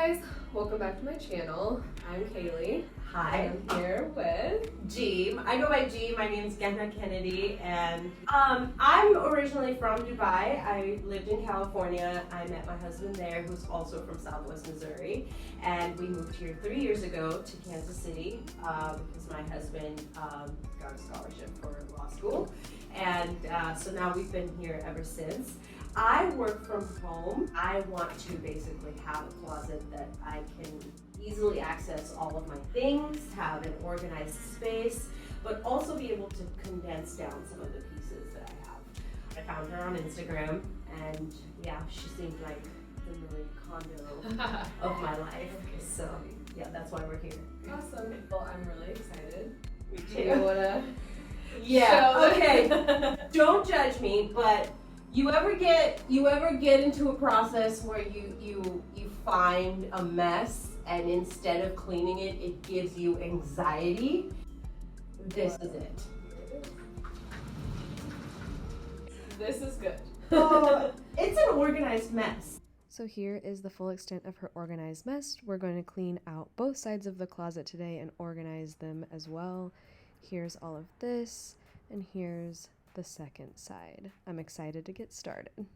guys, welcome back to my channel. I'm Kaylee. Hi. I'm here with G. I go by G. My name's Gehana Kennedy, and I'm originally from Dubai. I lived in California. I met my husband there, who's also from Southwest Missouri, and we moved here 3 years ago to Kansas City because my husband got a scholarship for law school, and so now we've been here ever since. I work from home. I want to basically have a closet that I can easily access all of my things, have an organized space, but also be able to condense down some of the pieces that I have. I found her on Instagram, and yeah, she seemed like the Marie Kondo of my life. So yeah, that's why we're here. Awesome. Well, I'm really excited. Me Do you wanna? Yeah. Okay. Don't judge me, but you ever get into a process where you find a mess, and instead of cleaning it, it gives you anxiety? This is it. This is good. It's an organized mess. So here is the full extent of her organized mess. We're going to clean out both sides of the closet today and organize them as well. Here's all of this, and here's the second side. I'm excited to get started.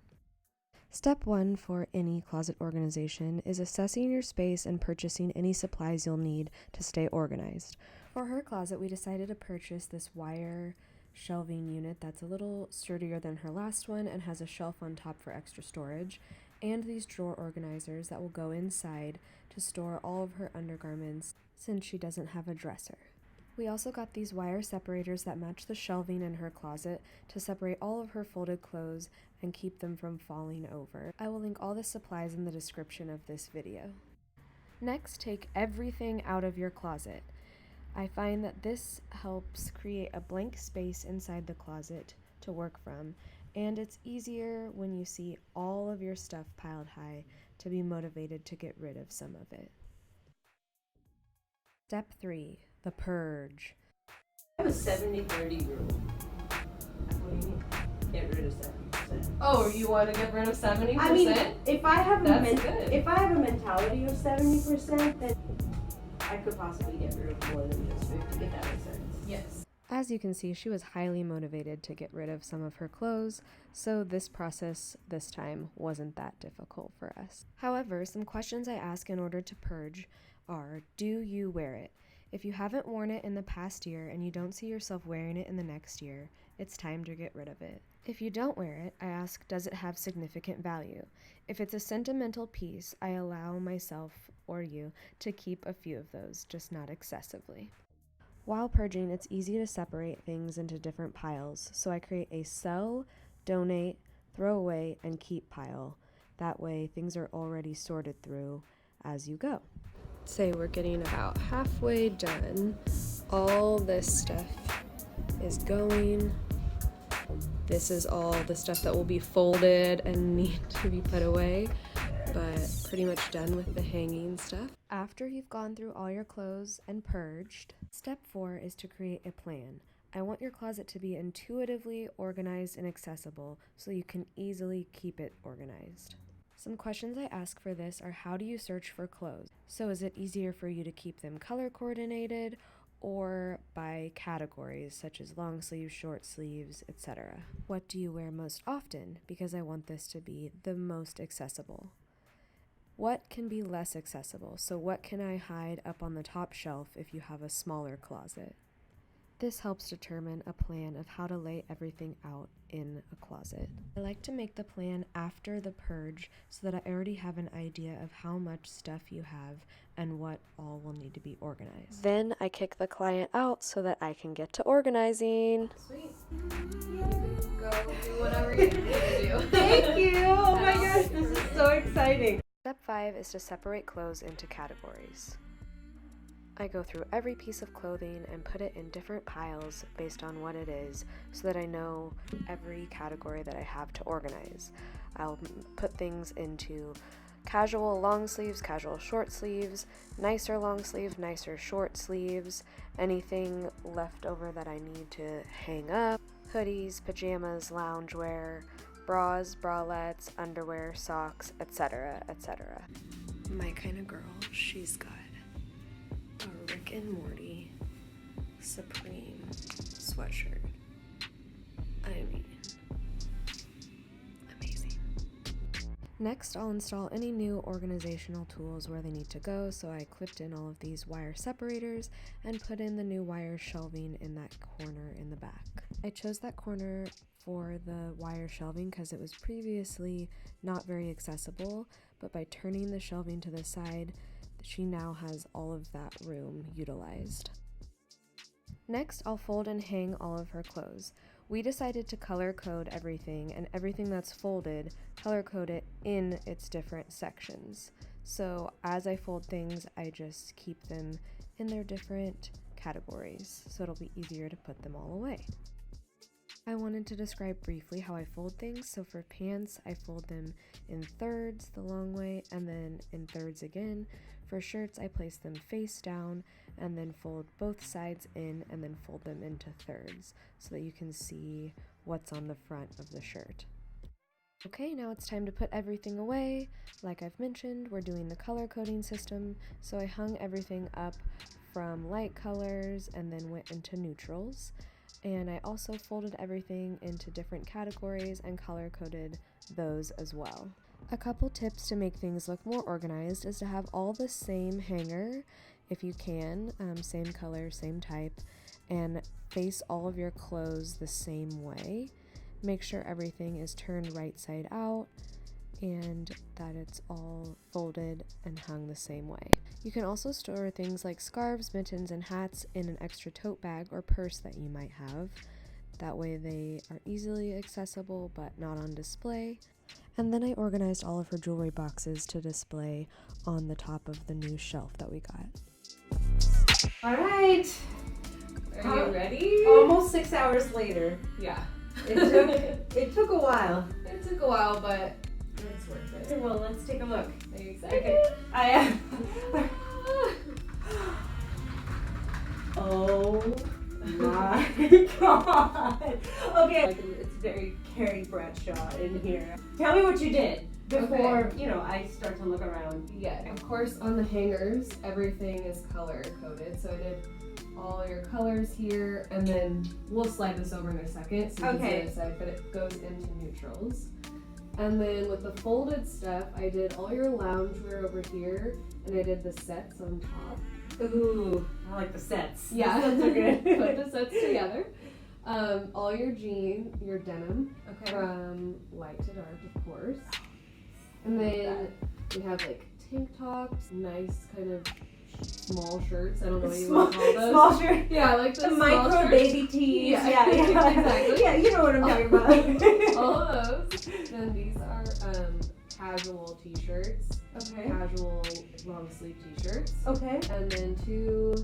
Step 1 for any closet organization is assessing your space and purchasing any supplies you'll need to stay organized. For her closet, we decided to purchase this wire shelving unit that's a little sturdier than her last one and has a shelf on top for extra storage, and these drawer organizers that will go inside to store all of her undergarments since she doesn't have a dresser. We also got these wire separators that match the shelving in her closet to separate all of her folded clothes and keep them from falling over. I will link all the supplies in the description of this video. Next, take everything out of your closet. I find that this helps create a blank space inside the closet to work from, and it's easier when you see all of your stuff piled high to be motivated to get rid of some of it. Step 3. The purge. I have a 70-30 rule. What do you mean? Get rid of 70%. Oh, you want to get rid of 70%? I mean, if I have That's a mentality of 70%, then I could possibly get rid of more than just 50, if that makes sense. Yes. As you can see, she was highly motivated to get rid of some of her clothes, so this process this time wasn't that difficult for us. However, some questions I ask in order to purge are, do you wear it? If you haven't worn it in the past year and you don't see yourself wearing it in the next year, it's time to get rid of it. If you don't wear it, I ask, does it have significant value? If it's a sentimental piece, I allow myself or you to keep a few of those, just not excessively. While purging, it's easy to separate things into different piles, so I create a sell, donate, throw away, and keep pile. That way, things are already sorted through as you go. Say we're getting about halfway done. All this stuff is going. This is all the stuff that will be folded and need to be put away, but pretty much done with the hanging stuff. After you've gone through all your clothes and purged, step 4 is to create a plan. I want your closet to be intuitively organized and accessible so you can easily keep it organized. Some questions I ask for this are, how do you search for clothes? So is it easier for you to keep them color coordinated or by categories such as long sleeves, short sleeves, etc.? What do you wear most often? Because I want this to be the most accessible. What can be less accessible? So what can I hide up on the top shelf if you have a smaller closet? This helps determine a plan of how to lay everything out in a closet. I like to make the plan after the purge so that I already have an idea of how much stuff you have and what all will need to be organized. Then I kick the client out so that I can get to organizing. Sweet. Go do whatever you need to do. Thank you! Oh my gosh, this is so exciting. Step 5 is to separate clothes into categories. I go through every piece of clothing and put it in different piles based on what it is so that I know every category that I have to organize. I'll put things into casual long sleeves, casual short sleeves, nicer long sleeve, nicer short sleeves, anything left over that I need to hang up, hoodies, pajamas, loungewear, bras, bralettes, underwear, socks, etc., etc. My kind of girl, she's got a Rick and Morty Supreme sweatshirt. I mean, amazing. Next, I'll install any new organizational tools where they need to go, so I clipped in all of these wire separators and put in the new wire shelving in that corner in the back. I chose that corner for the wire shelving because it was previously not very accessible, but by turning the shelving to the side, she now has all of that room utilized. Next, I'll fold and hang all of her clothes. We decided to color code everything, and everything that's folded, color code it in its different sections. So as I fold things, I just keep them in their different categories, so it'll be easier to put them all away. I wanted to describe briefly how I fold things. So for pants, I fold them in thirds the long way and then in thirds again. For shirts, I place them face down and then fold both sides in and then fold them into thirds so that you can see what's on the front of the shirt. Okay, now it's time to put everything away. Like I've mentioned, we're doing the color coding system, so I hung everything up from light colors and then went into neutrals. And I also folded everything into different categories and color coded those as well. A couple tips to make things look more organized is to have all the same hanger, if you can, same color, same type, and face all of your clothes the same way. Make sure everything is turned right side out and that it's all folded and hung the same way. You can also store things like scarves, mittens, and hats in an extra tote bag or purse that you might have. That way they are easily accessible but not on display. And then I organized all of her jewelry boxes to display on the top of the new shelf that we got. All right. Are you ready? Almost 6 hours later. Yeah. It took a while. It took a while, but it's worth it. Well, let's take a look. Are you excited? Okay. I am. Oh my god. Okay. It's very Carrie Bradshaw in here. Tell me what you did before, I start to look around. Yeah, of course, on the hangers, everything is color coded. So I did all your colors here, and then we'll slide this over in a second so you can see it aside, but it goes into neutrals. And then with the folded stuff, I did all your loungewear over here, and I did the sets on top. Ooh, I like the sets. Yeah, the sets are good. Put the sets together. All your jean, your denim, from light to dark, of course. And then we have like tank tops, nice kind of small shirts. I don't know what you want to call those. Small shirt. Yeah, like the micro shirts. baby tees. Yeah. Exactly. Yeah, you know what I'm talking about. All of those. Then these are casual t-shirts. Okay. Casual long sleeve t-shirts. Okay. And then 2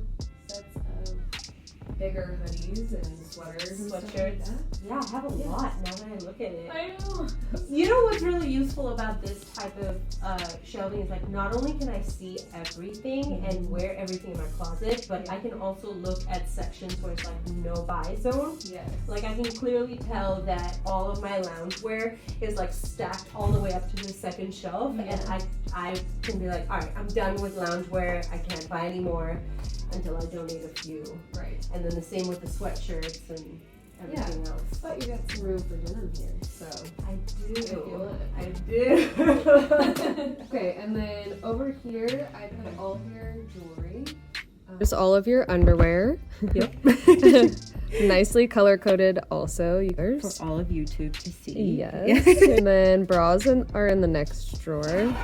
sets of bigger hoodies and sweaters and Sweatshirts. stuff like that. Yeah, I have a lot now that I look at it. I know. You know what's really useful about this type of shelving is like not only can I see everything and wear everything in my closet, but I can also look at sections where it's like no buy zone. Yes. Like I can clearly tell that all of my loungewear is like stacked all the way up to the second shelf, and I can be like, all right, I'm done with loungewear. I can't buy any more until I donate a few. Right. And then the same with the sweatshirts and everything else. But you got some room for denim here, so. I do. feel it. I do. Okay, and then over here, I put all your jewelry. There's all of your underwear. Yep. Nicely color coded also. For all of YouTube to see. Yes. And then bras are in the next drawer.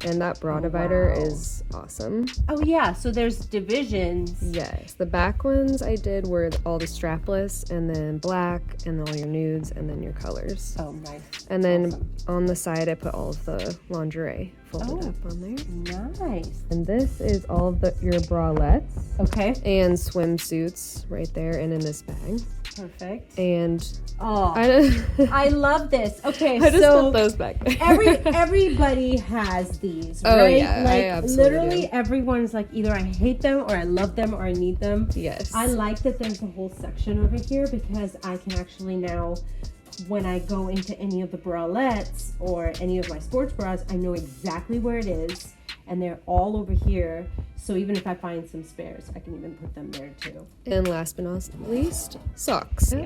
And that bra divider is awesome. Oh yeah, so there's divisions. Yes, the back ones I did were all the strapless, and then black, and all your nudes, and then your colors. Oh, nice. And then on the side I put all of the lingerie folded up on there. Nice. And this is all of your bralettes. Okay. And swimsuits right there and in this bag. Perfect. And I love this. Okay, I just so put those back there. everybody has these, Oh, right? yeah, like I absolutely literally do. everyone's like either I hate them or I love them or I need them. Yes. I like that there's a whole section over here because I can actually now, when I go into any of the bralettes or any of my sports bras, I know exactly where it is. and they're all over here. So even if I find some spares, I can even put them there too. And last but not least, socks. Yeah.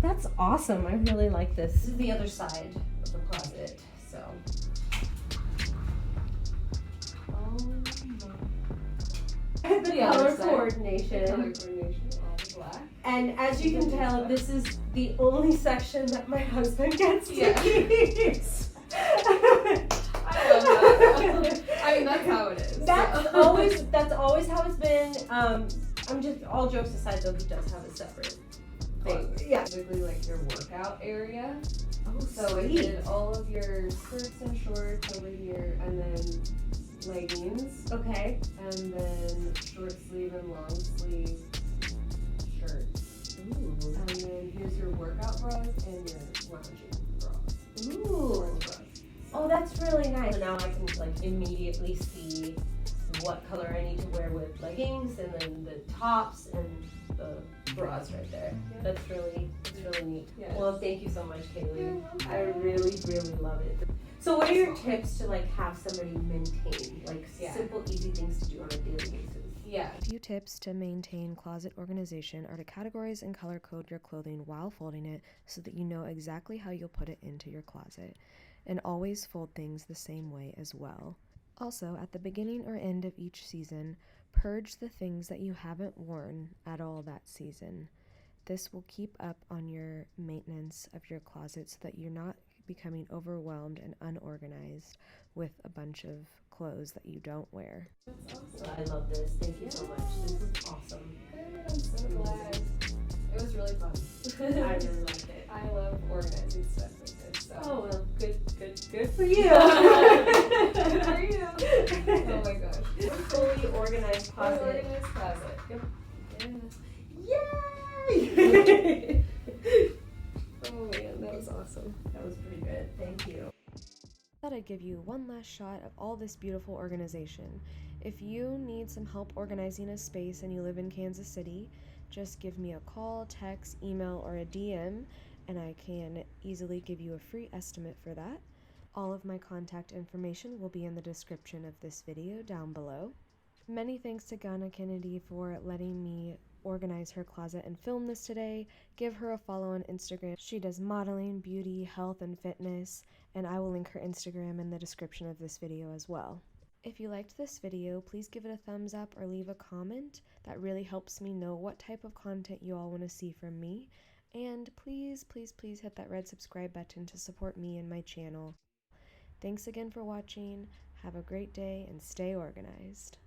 That's awesome. I really like this. This is the other side of the closet. So. The color coordination. All black. And as you can tell, this is the only section that my husband gets to keep. I love that. I mean, that's how it is. That's always how it's been. I'm just, all jokes aside though, he does have a separate thing. Yeah. Basically like your workout area. Oh, So I did all of your skirts and shorts over here, and then leggings, Okay. and then short sleeve and long sleeve shirts. Ooh. And then here's your workout bras and your lounging bras. Ooh. Sports bras. Oh, that's really nice. So now I can like immediately see what color I need to wear with leggings, and then the tops and the bras right there. Yeah. That's really neat. Yeah. Well, thank you so much, Kaylee. You're welcome. I really love it. So what are your tips to like have somebody maintain, like simple, easy things to do on a daily basis? Yeah. A few tips to maintain closet organization are to categorize and color code your clothing while folding it so that you know exactly how you'll put it into your closet. And always fold things the same way as well. Also, at the beginning or end of each season, purge the things that you haven't worn at all that season. This will keep up on your maintenance of your closet so that you're not becoming overwhelmed and unorganized with a bunch of clothes that you don't wear. That's awesome. I love this. Thank you so much. This is awesome. Good. I'm so glad. It was really fun. I really liked it. I love organizing stuff like this. So. Oh well, good for you. Good for you. Oh my gosh. Fully organized closet. Fully organized closet. Yep. Yay! Oh man, that was awesome. That was pretty good. Thank you. I thought I'd give you one last shot of all this beautiful organization. If you need some help organizing a space and you live in Kansas City, just give me a call, text, email, or a DM, and I can easily give you a free estimate for that. All of my contact information will be in the description of this video down below. Many thanks to Gehana Kennedy for letting me organize her closet and film this today. Give her a follow on Instagram. She does modeling, beauty, health, and fitness, and I will link her Instagram in the description of this video as well. If you liked this video, please give it a thumbs up or leave a comment. That really helps me know what type of content you all want to see from me. And please hit that red subscribe button to support me and my channel. Thanks again for watching. Have a great day and stay organized.